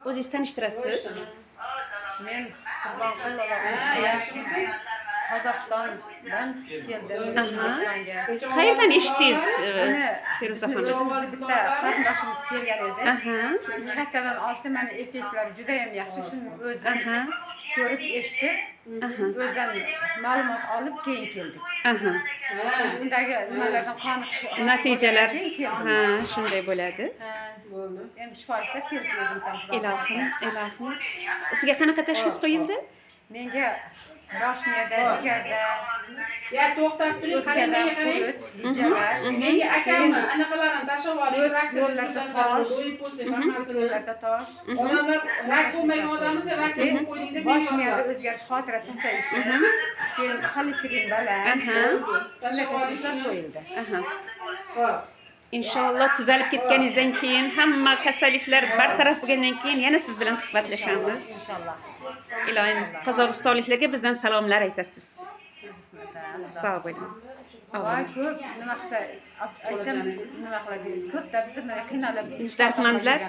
O'zingiz tanishtirasiz? Men Qurbonqulova. Yaxshimisiz? Qozog'istondan keldim O'zbekistonga. Qayerdan eshitdingiz, Mana Feruzaxon? bitta qarindoshimiz kelgan edi. Aha. Shu 2 haftadan oshdi, mana effektlari juda ham yaxshi. Shuni o'zdan Aha. ko'rib, eshitib, o'zdan ma'lumot olib keyin keldik. Aha. Undagi nimalardan qoniqish Natijalar keyin keldik. ha, shunday bo'ladi. Bo'ldi. Endi shifo istab keldik o'zimiz ham. Ilohim, ilohim. Sizga qanaqa tashxis qo'yildi? Menga roshniyada, jigarda, Ya to'xtab turing, qarang o'tkada, menga qarang. qurut, lijalar, Menga akamni anaqalarini tashlab yuborib, rak yo'llarda tosh, hammasini. yo'llarda tosh. Odamlar rak bo'lmagan odamni sen rak deb qo'yding deb Bosh miyada o'zgarish, xotira pasayishi, keyin xolesterin baland, shunday tashxislar qo'yildi. Aha. Xo'p. Inshaalloh tuzalib ketganingizdan keyin, hamma kasalliklar bartaraf bo'lgandan keyin yana siz bilan suhbatlashamiz. Inshaalloh. Ilohim qozog'istonliklarga bizdan salomlar aytasiz. Sog' bo'ling. Voy ko'p nima qilsa aytamiz, nima qiladi. Ko'pda bizni qiynalib Dardmandlar.